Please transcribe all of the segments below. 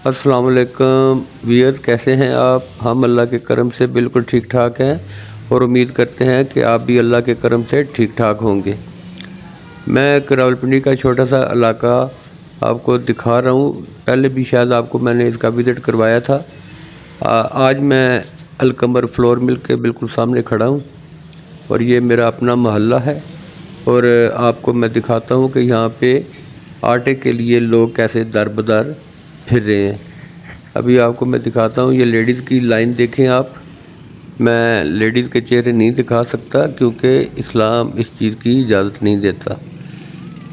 अस्सलाम वालेकुम वियर्स, कैसे हैं आप। हम अल्लाह के करम से बिल्कुल ठीक ठाक हैं और उम्मीद करते हैं कि आप भी अल्लाह के करम से ठीक ठाक होंगे। मैं एक रावलपिंडी का छोटा सा इलाका आपको दिखा रहा हूँ। पहले भी शायद आपको मैंने इसका विज़िट करवाया था। आज मैं अलकमर फ्लोर मिल के बिल्कुल सामने खड़ा हूँ और ये मेरा अपना मोहल्ला है। और आपको मैं दिखाता हूँ कि यहाँ पे आटे के लिए लोग कैसे दर बदर फिर रहे हैं। अभी आपको मैं दिखाता हूँ, ये लेडीज़ की लाइन देखें आप। मैं लेडीज़ के चेहरे नहीं दिखा सकता क्योंकि इस्लाम इस चीज़ की इजाज़त नहीं देता।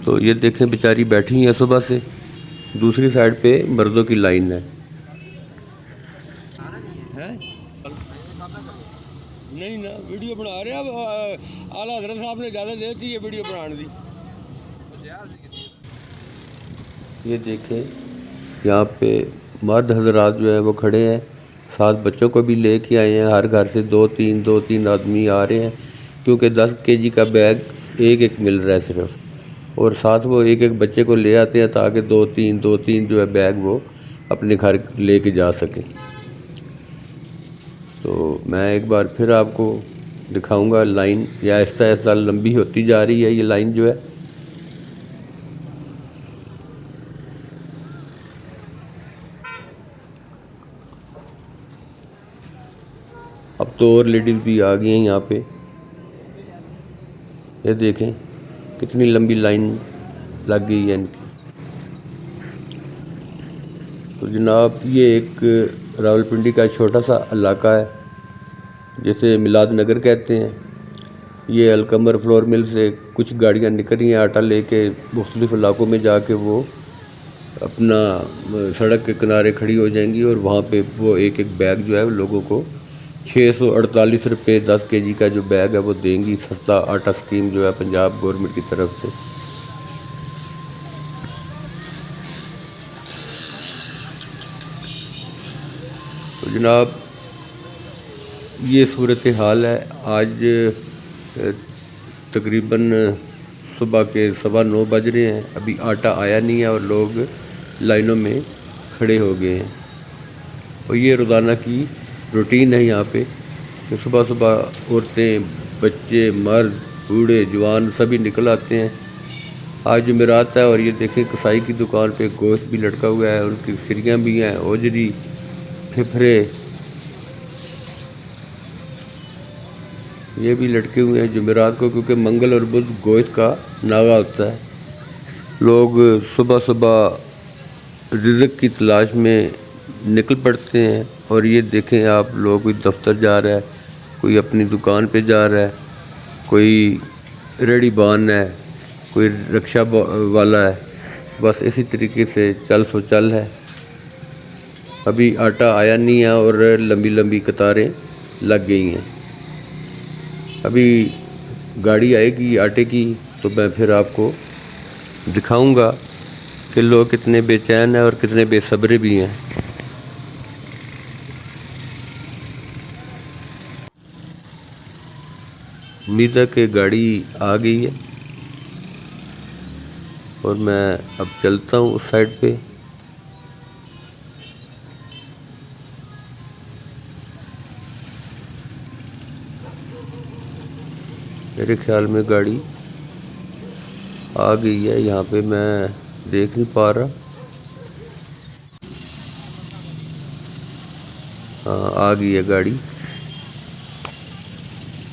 तो ये देखें, बेचारी बैठी हैं सुबह से। दूसरी साइड पे मर्दों की लाइन है। नहीं ना वीडियो बना रहे अब आला हज़रत साहब ने इजाज़त दे दी है वीडियो बनाने की। ये देखें, यहाँ पे मर्द हजरात जो है वो खड़े हैं, साथ बच्चों को भी लेके आए हैं। हर घर से दो तीन आदमी आ रहे हैं क्योंकि 10 केजी का बैग एक एक मिल रहा है सिर्फ। और साथ वो एक एक बच्चे को ले आते हैं ताकि दो तीन जो है बैग वो अपने घर लेके जा सकें। तो मैं एक बार फिर आपको दिखाऊंगा लाइन, या आहिस्ता आहिस्ता लंबी होती जा रही है ये लाइन जो है। अब तो और लेडीज़ भी आ गई हैं यहाँ पे। ये देखें कितनी लंबी लाइन लग गई है इनकी। तो जनाब, ये एक रावलपिंडी का छोटा सा इलाका है जिसे मिलाद नगर कहते हैं। ये अलकमर फ्लोर मिल से कुछ गाड़ियाँ निकल रही हैं आटा लेके, मुख्तलिफ़ इलाकों में जाके वो अपना सड़क के किनारे खड़ी हो जाएंगी और वहाँ पे वो एक एक बैग जो है लोगों को 648 रुपये 10 केजी का जो बैग है वो देंगी। सस्ता आटा स्कीम जो है पंजाब गवर्नमेंट की तरफ से। तो जनाब, ये सूरत हाल है। आज तकरीबन सुबह के 9:15 बज रहे हैं, अभी आटा आया नहीं है और लोग लाइनों में खड़े हो गए हैं। और ये रोज़ाना की रूटीन है यहाँ पे कि सुबह सुबह औरतें, बच्चे, मर्द, बूढ़े, जवान सभी निकल आते हैं। आज जुमेरात है और ये देखें कसाई की दुकान पे गोश्त भी लटका हुआ है, उनकी सिरियाँ भी हैं, ओजरी, फिफरे ये भी लटके हुए हैं जुमेरात को, क्योंकि मंगल और बुध गोश्त का नागा होता है। लोग सुबह सुबह रिज़्क़ की तलाश में निकल पड़ते हैं। और ये देखें आप, लोग कोई दफ्तर जा रहा है, कोई अपनी दुकान पे जा रहा है, कोई रेडी बान है, कोई रिक्शा वाला है। बस इसी तरीके से चल सो चल है। अभी आटा आया नहीं है और लंबी लंबी कतारें लग गई हैं। अभी गाड़ी आएगी आटे की तो मैं फिर आपको दिखाऊंगा कि लोग कितने बेचैन हैं और कितने बेसब्रे भी हैं। उम्मीद है कि गाड़ी आ गई है और मैं अब चलता हूँ उस साइड पे। मेरे ख्याल में गाड़ी आ गई है, यहाँ पे मैं देख नहीं पा रहा। हाँ, आ गई है गाड़ी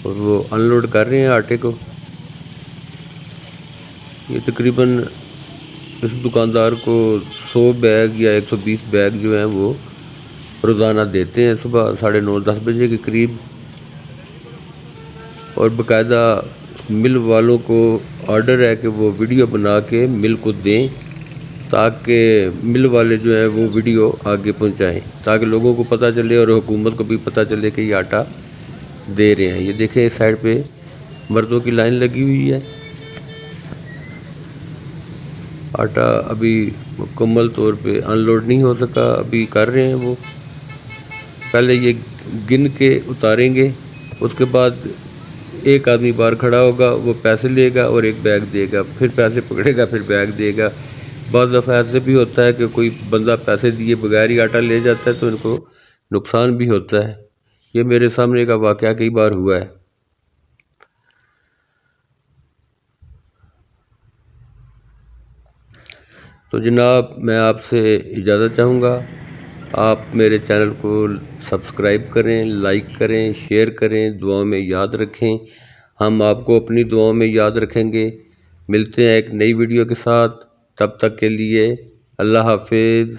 और वो अनलोड कर रहे हैं आटे को। ये तकरीबन इस दुकानदार को 100 बैग या 120 बैग जो हैं वो रोज़ाना देते हैं सुबह 9:30-10 बजे के करीब। और बाकायदा मिल वालों को ऑर्डर है कि वो वीडियो बना के मिल को दें ताकि मिल वाले जो है वो वीडियो आगे पहुंचाएं, ताकि लोगों को पता चले और हुकूमत को भी पता चले कि ये आटा दे रहे हैं। ये देखें इस साइड पे मर्दों की लाइन लगी हुई है। आटा अभी मुकम्मल तौर पे अनलोड नहीं हो सका, अभी कर रहे हैं वो। पहले ये गिन के उतारेंगे, उसके बाद एक आदमी बाहर खड़ा होगा, वो पैसे लेगा और एक बैग देगा, फिर पैसे पकड़ेगा, फिर बैग देगा। बाज़ दफ़ा ऐसे भी होता है कि कोई बंदा पैसे दिए बगैर ही आटा ले जाता है तो इनको नुकसान भी होता है। ये मेरे सामने का वाक़या कई बार हुआ है। तो जनाब मैं आपसे इजाज़त चाहूँगा। आप मेरे चैनल को सब्सक्राइब करें, लाइक करें, शेयर करें, दुआओं में याद रखें। हम आपको अपनी दुआओं में याद रखेंगे। मिलते हैं एक नई वीडियो के साथ, तब तक के लिए अल्लाह हाफ़िज़।